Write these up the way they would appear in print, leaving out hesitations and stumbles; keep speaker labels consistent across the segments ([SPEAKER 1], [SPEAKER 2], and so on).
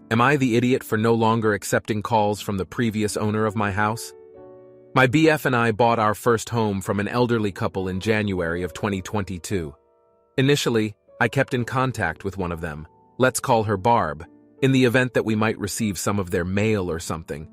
[SPEAKER 1] Am I the idiot for no longer accepting calls from the previous owner of my house? My BF and I bought our first home from an elderly couple in January of 2022. Initially, I kept in contact with one of them, let's call her Barb, in the event that we might receive some of their mail or something.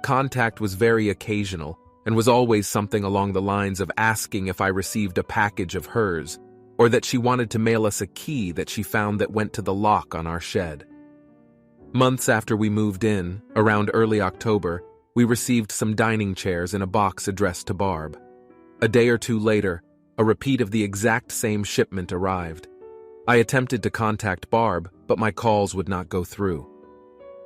[SPEAKER 1] Contact was very occasional and was always something along the lines of asking if I received a package of hers, or that she wanted to mail us a key that she found that went to the lock on our shed. Months after we moved in, around early October, we received some dining chairs in a box addressed to Barb. A day or two later, a repeat of the exact same shipment arrived. I attempted to contact Barb, but my calls would not go through.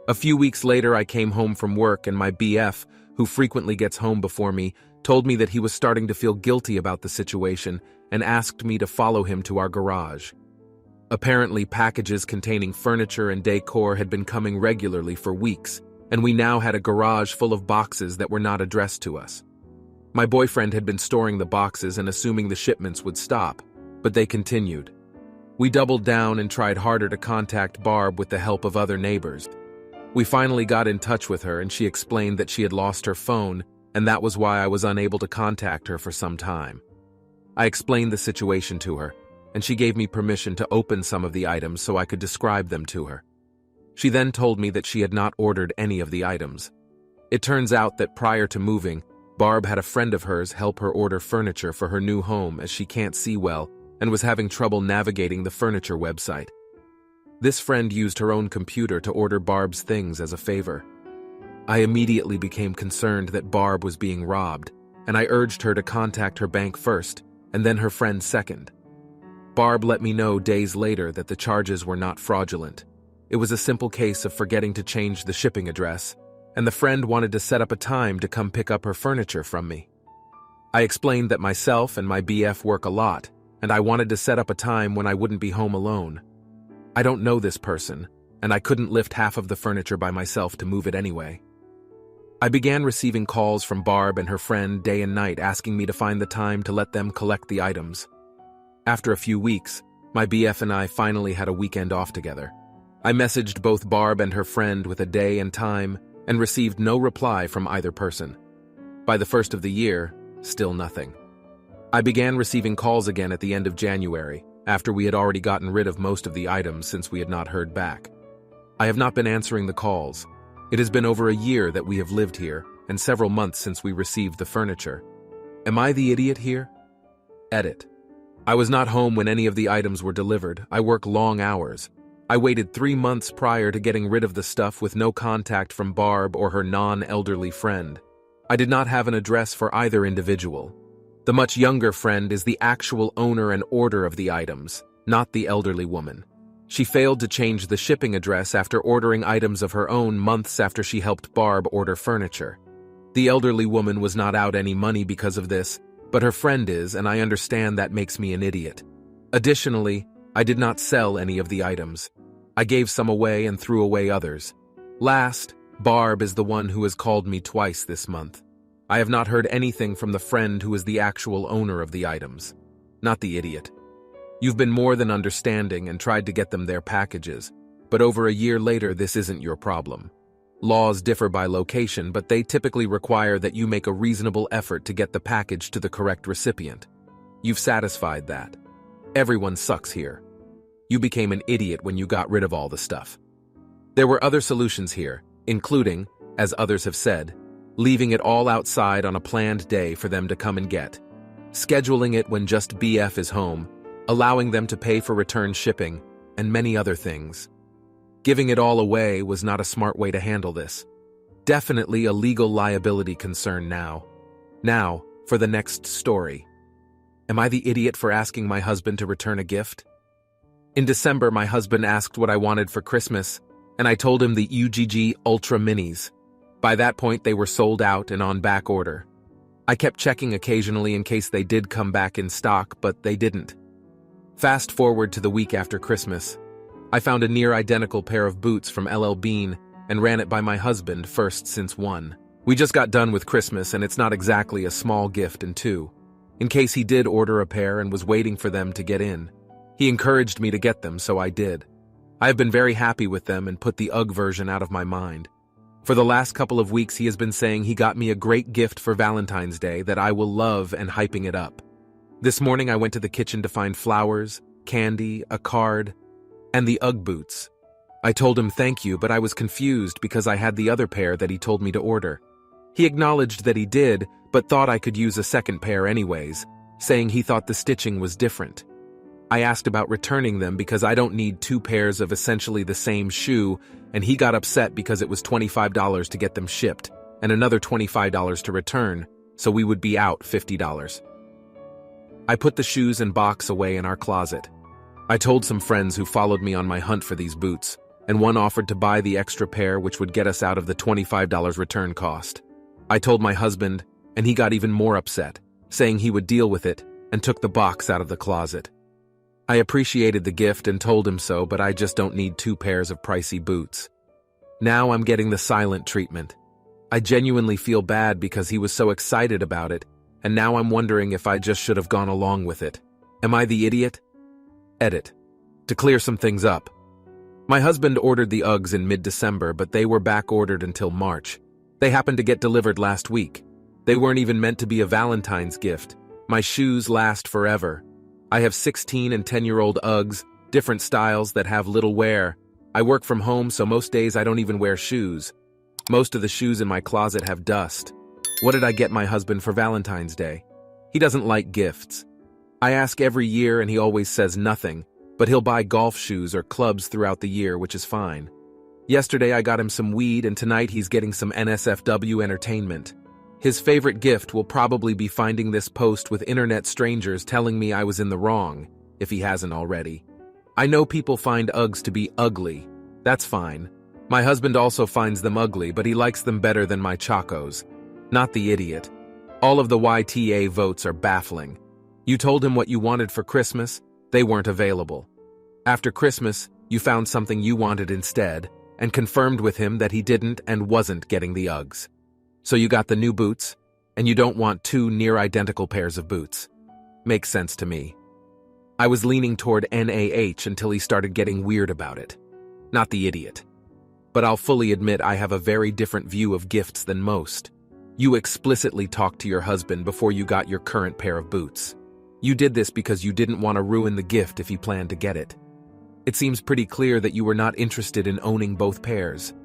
[SPEAKER 1] A few weeks later, I came home from work and my BF, who frequently gets home before me, told me that he was starting to feel guilty about the situation and asked me to follow him to our garage. Apparently, packages containing furniture and decor had been coming regularly for weeks, and we now had a garage full of boxes that were not addressed to us. My boyfriend had been storing the boxes and assuming the shipments would stop, but they continued. We doubled down and tried harder to contact Barb with the help of other neighbors. We finally got in touch with her and she explained that she had lost her phone and that was why I was unable to contact her for some time. I explained the situation to her, and she gave me permission to open some of the items so I could describe them to her. She then told me that she had not ordered any of the items. It turns out that prior to moving, Barb had a friend of hers help her order furniture for her new home as she can't see well and was having trouble navigating the furniture website. This friend used her own computer to order Barb's things as a favor. I immediately became concerned that Barb was being robbed, and I urged her to contact her bank first, and then her friend second. Barb let me know days later that the charges were not fraudulent. It was a simple case of forgetting to change the shipping address, and the friend wanted to set up a time to come pick up her furniture from me. I explained that myself and my BF work a lot, and I wanted to set up a time when I wouldn't be home alone. I don't know this person, and I couldn't lift half of the furniture by myself to move it anyway. I began receiving calls from Barb and her friend day and night asking me to find the time to let them collect the items. After a few weeks, my BF and I finally had a weekend off together. I messaged both Barb and her friend with a day and time and received no reply from either person. By the first of the year, still nothing. I began receiving calls again at the end of January, after we had already gotten rid of most of the items since we had not heard back. I have not been answering the calls. It has been over a year that we have lived here, and several months since we received the furniture. Am I the idiot here? Edit. I was not home when any of the items were delivered. I work long hours. I waited 3 months prior to getting rid of the stuff with no contact from Barb or her non-elderly friend. I did not have an address for either individual. The much younger friend is the actual owner and order of the items, not the elderly woman. She failed to change the shipping address after ordering items of her own months after she helped Barb order furniture. The elderly woman was not out any money because of this, but her friend is, and I understand that makes me an idiot. Additionally, I did not sell any of the items. I gave some away and threw away others. Last, Barb is the one who has called me twice this month. I have not heard anything from the friend who is the actual owner of the items. Not the idiot. You've been more than understanding and tried to get them their packages, but over a year later this isn't your problem. Laws differ by location, but they typically require that you make a reasonable effort to get the package to the correct recipient. You've satisfied that. Everyone sucks here. You became an idiot when you got rid of all the stuff. There were other solutions here, including, as others have said, leaving it all outside on a planned day for them to come and get, scheduling it when just BF is home, allowing them to pay for return shipping, and many other things. Giving it all away was not a smart way to handle this. Definitely a legal liability concern now. Now, for the next story. Am I the idiot for asking my husband to return a gift? In December, my husband asked what I wanted for Christmas, and I told him the UGG Ultra Minis. By that point, they were sold out and on back order. I kept checking occasionally in case they did come back in stock, but they didn't. Fast forward to the week after Christmas. I found a near-identical pair of boots from LL Bean and ran it by my husband first since one. We just got done with Christmas and it's not exactly a small gift, and two, in case he did order a pair and was waiting for them to get in. He encouraged me to get them, so I did. I have been very happy with them and put the UGG version out of my mind. For the last couple of weeks he has been saying he got me a great gift for Valentine's Day that I will love and hyping it up. This morning I went to the kitchen to find flowers, candy, a card, and the UGG boots. I told him thank you, but I was confused because I had the other pair that he told me to order. He acknowledged that he did, but thought I could use a second pair anyways, saying he thought the stitching was different. I asked about returning them because I don't need two pairs of essentially the same shoe, and he got upset because it was $25 to get them shipped and another $25 to return, so we would be out $50. I put the shoes and box away in our closet. I told some friends who followed me on my hunt for these boots, and one offered to buy the extra pair, which would get us out of the $25 return cost. I told my husband, and he got even more upset, saying he would deal with it, and took the box out of the closet. I appreciated the gift and told him so, but I just don't need two pairs of pricey boots. Now I'm getting the silent treatment. I genuinely feel bad because he was so excited about it, and now I'm wondering if I just should have gone along with it. Am I the idiot? Edit. To clear some things up. My husband ordered the Uggs in mid-December, but they were back-ordered until March. They happened to get delivered last week. They weren't even meant to be a Valentine's gift. My shoes last forever. I have 16 and 10-year-old Uggs, different styles that have little wear. I work from home, so most days I don't even wear shoes. Most of the shoes in my closet have dust. What did I get my husband for Valentine's Day? He doesn't like gifts. I ask every year and he always says nothing, but he'll buy golf shoes or clubs throughout the year, which is fine. Yesterday I got him some weed and tonight he's getting some NSFW entertainment. His favorite gift will probably be finding this post with internet strangers telling me I was in the wrong, if he hasn't already. I know people find Uggs to be ugly. That's fine. My husband also finds them ugly, but he likes them better than my Chacos. Not the idiot. All of the YTA votes are baffling. You told him what you wanted for Christmas, they weren't available. After Christmas, you found something you wanted instead, and confirmed with him that he didn't and wasn't getting the Uggs. So you got the new boots, and you don't want two near-identical pairs of boots. Makes sense to me. I was leaning toward NAH until he started getting weird about it. Not the idiot. But I'll fully admit I have a very different view of gifts than most. You explicitly talked to your husband before you got your current pair of boots. You did this because you didn't want to ruin the gift if he planned to get it. It seems pretty clear that you were not interested in owning both pairs.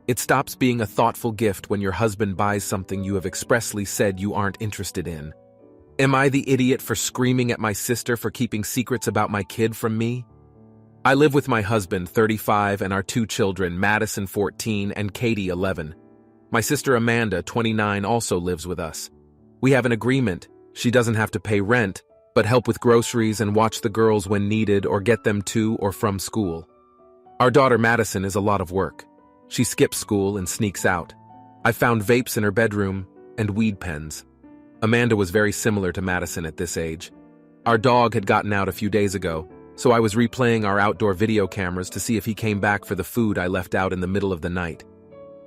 [SPEAKER 1] It stops being a thoughtful gift when your husband buys something you have expressly said you aren't interested in. Am I the idiot for screaming at my sister for keeping secrets about my kid from me? I live with my husband, 35, and our two children, Madison, 14, and Katie, 11. My sister Amanda, 29, also lives with us. We have an agreement. She doesn't have to pay rent, but help with groceries and watch the girls when needed or get them to or from school. Our daughter Madison is a lot of work. She skips school and sneaks out. I found vapes in her bedroom and weed pens. Amanda was very similar to Madison at this age. Our dog had gotten out a few days ago, so I was replaying our outdoor video cameras to see if he came back for the food I left out in the middle of the night.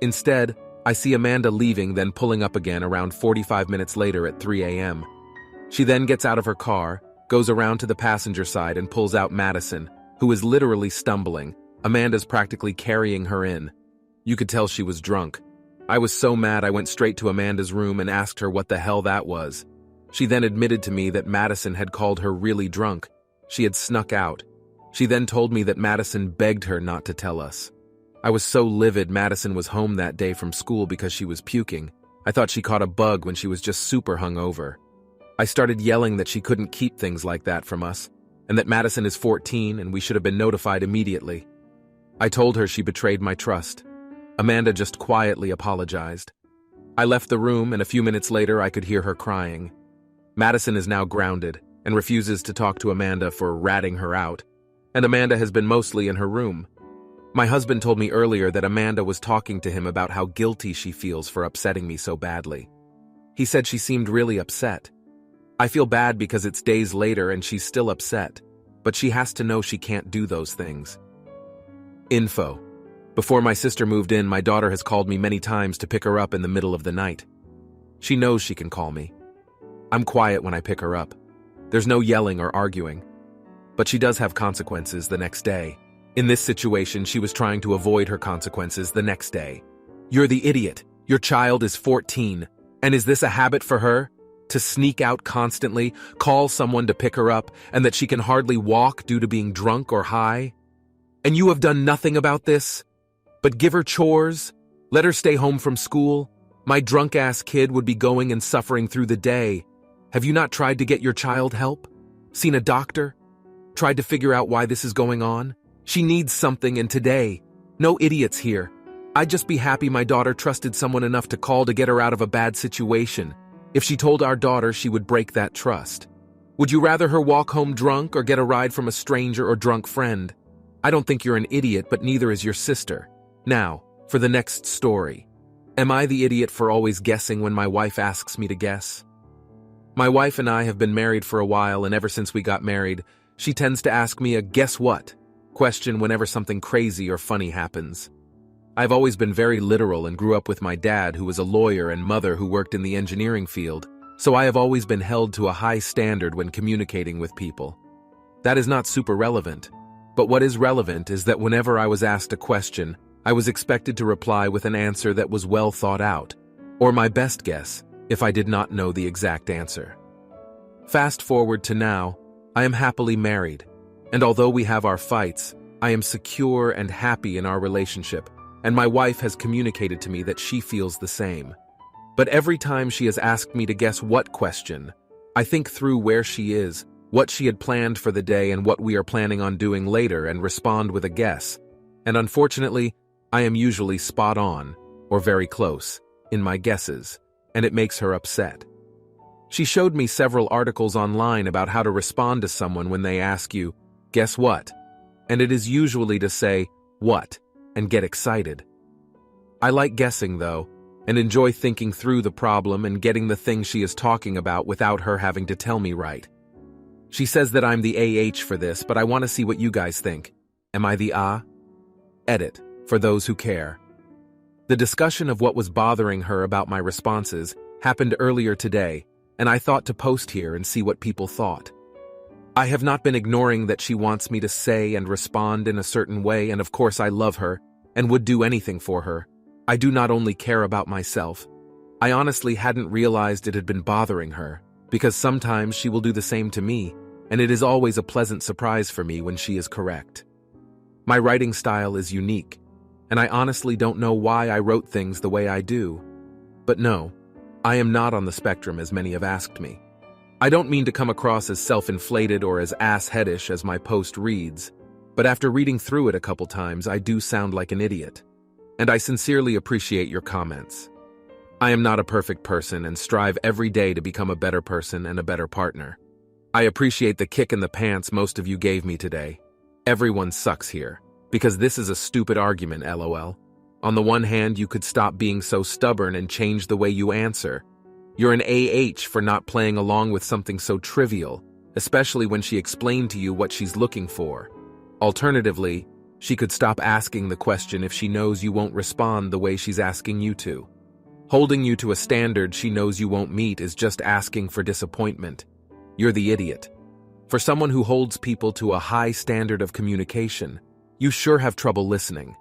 [SPEAKER 1] Instead, I see Amanda leaving, then pulling up again around 45 minutes later at 3 a.m. She then gets out of her car, goes around to the passenger side and pulls out Madison, who is literally stumbling. Amanda's practically carrying her in. You could tell she was drunk. I was so mad I went straight to Amanda's room and asked her what the hell that was. She then admitted to me that Madison had called her really drunk. She had snuck out. She then told me that Madison begged her not to tell us. I was so livid Madison was home that day from school because she was puking. I thought she caught a bug when she was just super hungover. I started yelling that she couldn't keep things like that from us, and that Madison is 14 and we should have been notified immediately. I told her she betrayed my trust. Amanda just quietly apologized. I left the room, and a few minutes later I could hear her crying. Madison is now grounded and refuses to talk to Amanda for ratting her out, and Amanda has been mostly in her room. My husband told me earlier that Amanda was talking to him about how guilty she feels for upsetting me so badly. He said she seemed really upset. I feel bad because it's days later and she's still upset, but she has to know she can't do those things. Info. Before my sister moved in, my daughter has called me many times to pick her up in the middle of the night. She knows she can call me. I'm quiet when I pick her up. There's no yelling or arguing. But she does have consequences the next day. In this situation, she was trying to avoid her consequences the next day. "You're the idiot. Your child is 14. And is this a habit for her? To sneak out constantly, call someone to pick her up, and that she can hardly walk due to being drunk or high? And you have done nothing about this? But give her chores? Let her stay home from school? My drunk-ass kid would be going and suffering through the day. Have you not tried to get your child help? Seen a doctor? Tried to figure out why this is going on? She needs something, and today. No idiots here. I'd just be happy my daughter trusted someone enough to call to get her out of a bad situation. If she told our daughter, she would break that trust. Would you rather her walk home drunk or get a ride from a stranger or drunk friend? I don't think you're an idiot, but neither is your sister. Now, for the next story. Am I the idiot for always guessing when my wife asks me to guess? My wife and I have been married for a while, and ever since we got married, she tends to ask me a "guess what?" question whenever something crazy or funny happens. I've always been very literal and grew up with my dad, who was a lawyer, and mother, who worked in the engineering field, so I have always been held to a high standard when communicating with people. That is not super relevant, but what is relevant is that whenever I was asked a question, I was expected to reply with an answer that was well thought out, or my best guess if I did not know the exact answer. Fast forward to now, I am happily married, and although we have our fights, I am secure and happy in our relationship, and my wife has communicated to me that she feels the same. But every time she has asked me to guess what question, I think through where she is, what she had planned for the day, and what we are planning on doing later, and respond with a guess. And unfortunately, I am usually spot on, or very close, in my guesses, and it makes her upset. She showed me several articles online about how to respond to someone when they ask you, "Guess what?" And it is usually to say, "What?" and get excited. I like guessing, though, and enjoy thinking through the problem and getting the thing she is talking about without her having to tell me right. She says that I'm the AH for this, but I want to see what you guys think. Am I the A? Edit, for those who care. The discussion of what was bothering her about my responses happened earlier today, and I thought to post here and see what people thought. I have not been ignoring that she wants me to say and respond in a certain way, and of course I love her and would do anything for her. I do not only care about myself. I honestly hadn't realized it had been bothering her, because sometimes she will do the same to me, and it is always a pleasant surprise for me when she is correct. My writing style is unique, and I honestly don't know why I wrote things the way I do. But no, I am not on the spectrum as many have asked me. I don't mean to come across as self-inflated or as ass-headish as my post reads, but after reading through it a couple times, I do sound like an idiot. And I sincerely appreciate your comments. I am not a perfect person and strive every day to become a better person and a better partner. I appreciate the kick in the pants most of you gave me today. Everyone sucks here, because this is a stupid argument, lol. On the one hand, you could stop being so stubborn and change the way you answer. You're an AH for not playing along with something so trivial, especially when she explained to you what she's looking for. Alternatively, she could stop asking the question if she knows you won't respond the way she's asking you to. Holding you to a standard she knows you won't meet is just asking for disappointment. You're the idiot. For someone who holds people to a high standard of communication, you sure have trouble listening.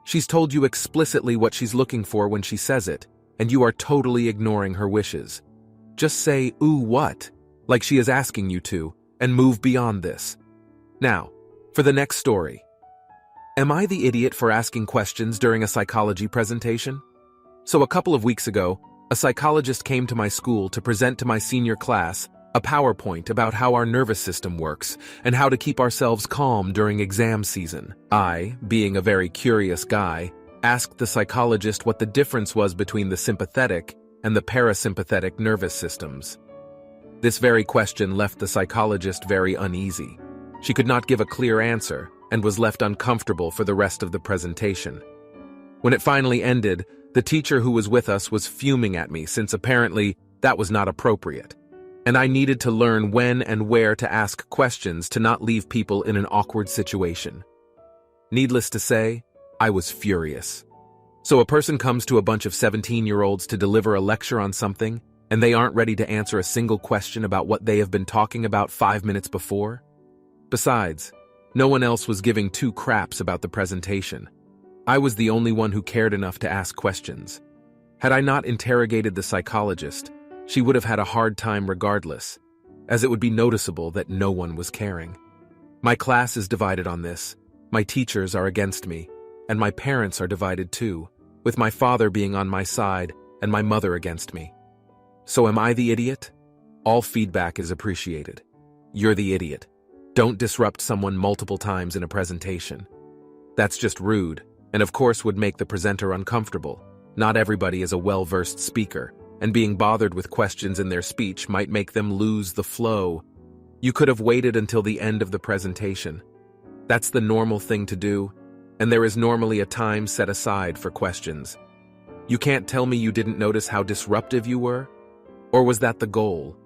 [SPEAKER 1] She's told you explicitly what she's looking for when she says it, and you are totally ignoring her wishes. Just say, "Ooh, what?" like she is asking you to, and move beyond this. Now, for the next story. Am I the idiot for asking questions during a psychology presentation? So a couple of weeks ago, a psychologist came to my school to present to my senior class a PowerPoint about how our nervous system works and how to keep ourselves calm during exam season. I, being a very curious guy, asked the psychologist what the difference was between the sympathetic and the parasympathetic nervous systems. This very question left the psychologist very uneasy. She could not give a clear answer and was left uncomfortable for the rest of the presentation. When it finally ended, the teacher who was with us was fuming at me since apparently that was not appropriate, and I needed to learn when and where to ask questions to not leave people in an awkward situation. Needless to say, I was furious. So a person comes to a bunch of 17-year-olds to deliver a lecture on something, and they aren't ready to answer a single question about what they have been talking about 5 minutes before? Besides, No one else was giving two craps about the presentation. I was the only one who cared enough to ask questions. Had I not interrogated the psychologist, she would have had a hard time regardless, as it would be noticeable that no one was caring. My class is divided on this, my teachers are against me, and my parents are divided too, with my father being on my side and my mother against me. So am I the idiot? All feedback is appreciated. You're the idiot. Don't disrupt someone multiple times in a presentation. That's just rude, and of course would make the presenter uncomfortable. Not everybody is a well-versed speaker, and being bothered with questions in their speech might make them lose the flow. You could have waited until the end of the presentation. That's the normal thing to do, and there is normally a time set aside for questions. You can't tell me you didn't notice how disruptive you were? Or was that the goal?